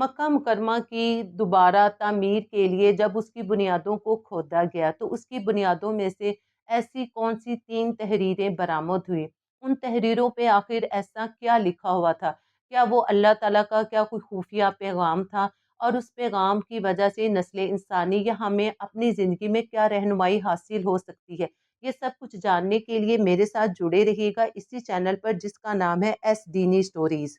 مکہ مکرمہ کی دوبارہ تعمیر کے لیے جب اس کی بنیادوں کو کھودا گیا تو اس کی بنیادوں میں سے ایسی کون سی 3 تحریریں برآمد ہوئی؟ ان تحریروں پہ آخر ایسا کیا لکھا ہوا تھا؟ کیا وہ اللہ تعالیٰ کا کیا کوئی خفیہ پیغام تھا؟ اور اس پیغام کی وجہ سے نسل انسانی یا ہمیں اپنی زندگی میں کیا رہنمائی حاصل ہو سکتی ہے؟ یہ سب کچھ جاننے کے لیے میرے ساتھ جڑے رہیے گا اسی چینل پر جس کا نام ہے ایس دینی سٹوریز۔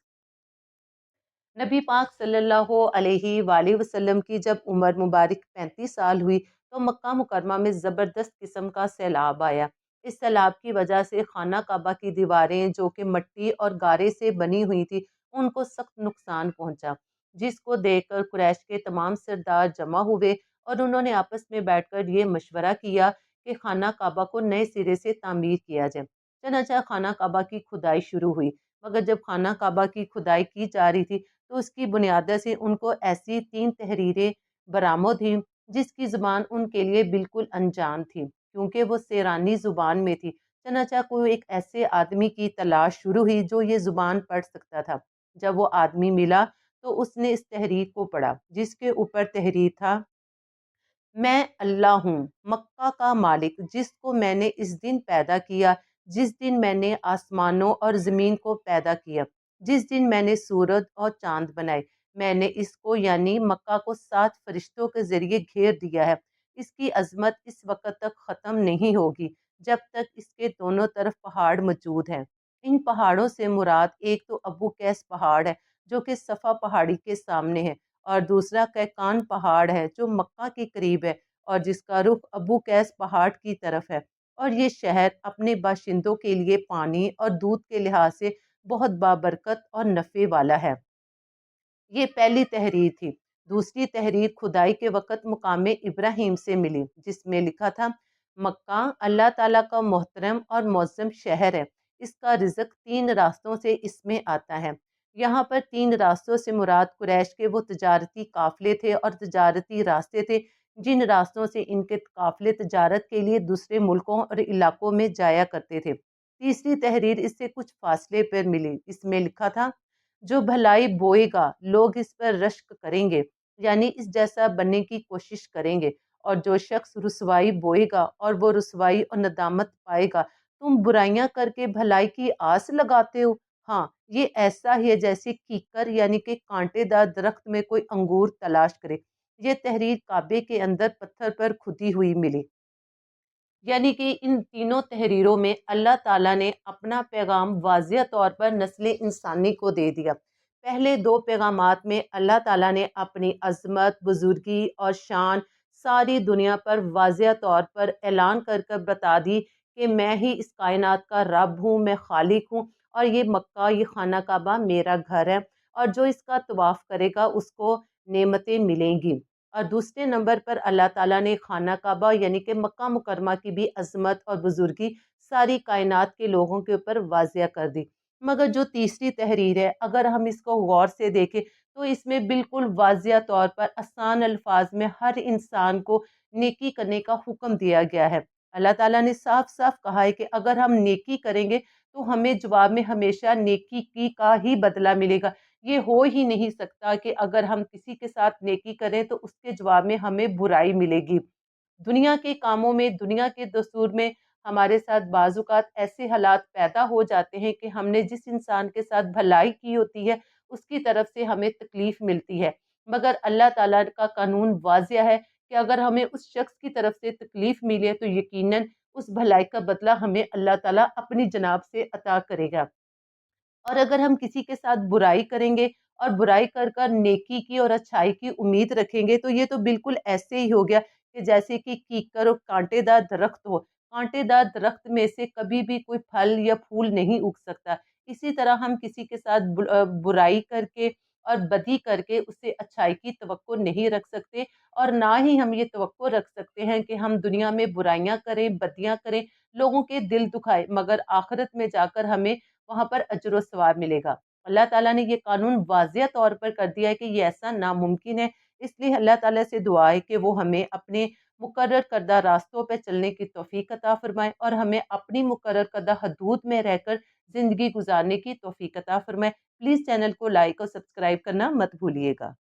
نبی پاک صلی اللہ علیہ وآلہ وسلم کی جب عمر مبارک 35 سال ہوئی تو مکہ مکرمہ میں زبردست قسم کا سیلاب آیا۔ اس سیلاب کی وجہ سے خانہ کعبہ کی دیواریں جو کہ مٹی اور گارے سے بنی ہوئی تھی ان کو سخت نقصان پہنچا، جس کو دیکھ کر قریش کے تمام سردار جمع ہوئے اور انہوں نے آپس میں بیٹھ کر یہ مشورہ کیا کہ خانہ کعبہ کو نئے سرے سے تعمیر کیا جائے۔ چنانچہ خانہ کعبہ کی کھدائی شروع ہوئی، مگر جب خانہ کعبہ کی کھدائی کی جا رہی تھی تو اس کی بنیادوں سے ان کو ایسی 3 تحریریں برآمد ہوئی جس کی زبان ان کے لیے بالکل انجان تھی، کیونکہ وہ سیرانی زبان میں تھی۔ چنانچہ کوئی ایک ایسے آدمی کی تلاش شروع ہوئی جو یہ زبان پڑھ سکتا تھا۔ جب وہ آدمی ملا تو اس نے اس تحریر کو پڑھا جس کے اوپر تحریر تھا: میں اللہ ہوں، مکہ کا مالک، جس کو میں نے اس دن پیدا کیا جس دن میں نے آسمانوں اور زمین کو پیدا کیا، جس دن میں نے سورج اور چاند بنائے۔ میں نے اس کو یعنی مکہ کو 7 فرشتوں کے ذریعے گھیر دیا ہے۔ اس کی عظمت اس وقت تک ختم نہیں ہوگی جب تک اس کے دونوں طرف پہاڑ موجود ہیں۔ ان پہاڑوں سے مراد ایک تو ابو قیس پہاڑ ہے جو کہ صفا پہاڑی کے سامنے ہے، اور دوسرا کیکان پہاڑ ہے جو مکہ کے قریب ہے اور جس کا رخ ابو قیس پہاڑ کی طرف ہے، اور یہ شہر اپنے باشندوں کے لیے پانی اور دودھ کے لحاظ سے بہت بابرکت اور نفع والا ہے۔ یہ پہلی تحریر تھی۔ دوسری تحریر کھدائی کے وقت مقام ابراہیم سے ملی جس میں لکھا تھا: مکہ اللہ تعالیٰ کا محترم اور معظم شہر ہے، اس کا رزق 3 راستوں سے اس میں آتا ہے۔ یہاں پر 3 راستوں سے مراد قریش کے وہ تجارتی قافلے تھے اور تجارتی راستے تھے جن راستوں سے ان کے قافلے تجارت کے لیے دوسرے ملکوں اور علاقوں میں جایا کرتے تھے۔ تیسری تحریر اس سے کچھ فاصلے پر ملی، اس میں لکھا تھا: جو بھلائی بوئے گا لوگ اس پر رشک کریں گے، یعنی اس جیسا بننے کی کوشش کریں گے، اور جو شخص رسوائی بوئے گا اور وہ رسوائی اور ندامت پائے گا۔ تم برائیاں کر کے بھلائی کی آس لگاتے ہو، ہاں یہ ایسا ہی ہے جیسے کیکر یعنی کہ کانٹے دار درخت میں کوئی انگور تلاش کرے۔ یہ تحریر کعبے کے اندر پتھر پر کھدی ہوئی ملی۔ یعنی کہ ان تینوں تحریروں میں اللہ تعالیٰ نے اپنا پیغام واضح طور پر نسل انسانی کو دے دیا۔ پہلے 2 پیغامات میں اللہ تعالیٰ نے اپنی عظمت، بزرگی اور شان ساری دنیا پر واضح طور پر اعلان کر کر بتا دی کہ میں ہی اس کائنات کا رب ہوں، میں خالق ہوں، اور یہ مکہ، یہ خانہ کعبہ میرا گھر ہے، اور جو اس کا طواف کرے گا اس کو نعمتیں ملیں گی۔ اور دوسرے نمبر پر اللہ تعالیٰ نے خانہ کعبہ یعنی کہ مکہ مکرمہ کی بھی عظمت اور بزرگی ساری کائنات کے لوگوں کے اوپر واضح کر دی۔ مگر جو تیسری تحریر ہے اگر ہم اس کو غور سے دیکھیں تو اس میں بالکل واضح طور پر آسان الفاظ میں ہر انسان کو نیکی کرنے کا حکم دیا گیا ہے۔ اللہ تعالیٰ نے صاف صاف کہا ہے کہ اگر ہم نیکی کریں گے تو ہمیں جواب میں ہمیشہ نیکی کی کا ہی بدلہ ملے گا۔ یہ ہو ہی نہیں سکتا کہ اگر ہم کسی کے ساتھ نیکی کریں تو اس کے جواب میں ہمیں برائی ملے گی۔ دنیا کے کاموں میں، دنیا کے دستور میں ہمارے ساتھ بعض اوقات ایسے حالات پیدا ہو جاتے ہیں کہ ہم نے جس انسان کے ساتھ بھلائی کی ہوتی ہے اس کی طرف سے ہمیں تکلیف ملتی ہے، مگر اللہ تعالیٰ کا قانون واضح ہے کہ اگر ہمیں اس شخص کی طرف سے تکلیف ملے تو یقیناً اس بھلائی کا بدلہ ہمیں اللہ تعالیٰ اپنی جناب سے عطا کرے گا۔ اور اگر ہم کسی کے ساتھ برائی کریں گے اور برائی کر کر نیکی کی اور اچھائی کی امید رکھیں گے تو یہ تو بالکل ایسے ہی ہو گیا کہ جیسے کہ کیکر اور کانٹے دار درخت ہو۔ کانٹے دار درخت میں سے کبھی بھی کوئی پھل یا پھول نہیں اگ سکتا۔ اسی طرح ہم کسی کے ساتھ برائی کر کے اور بدی کر کے اس سے اچھائی کی توقع نہیں رکھ سکتے، اور نہ ہی ہم یہ توقع رکھ سکتے ہیں کہ ہم دنیا میں برائیاں کریں، بدیاں کریں، لوگوں کے دل دکھائے، مگر آخرت میں جا کر ہمیں وہاں پر اجر و ثواب ملے گا۔ اللہ تعالیٰ نے یہ قانون واضح طور پر کر دیا ہے کہ یہ ایسا ناممکن ہے، اس لیے اللہ تعالیٰ سے دعا ہے کہ وہ ہمیں اپنے مقرر کردہ راستوں پہ چلنے کی توفیق عطا فرمائے اور ہمیں اپنی مقرر کردہ حدود میں رہ کر زندگی گزارنے کی توفیق عطا فرمائے۔ پلیز چینل کو لائک اور سبسکرائب کرنا مت بھولیے گا۔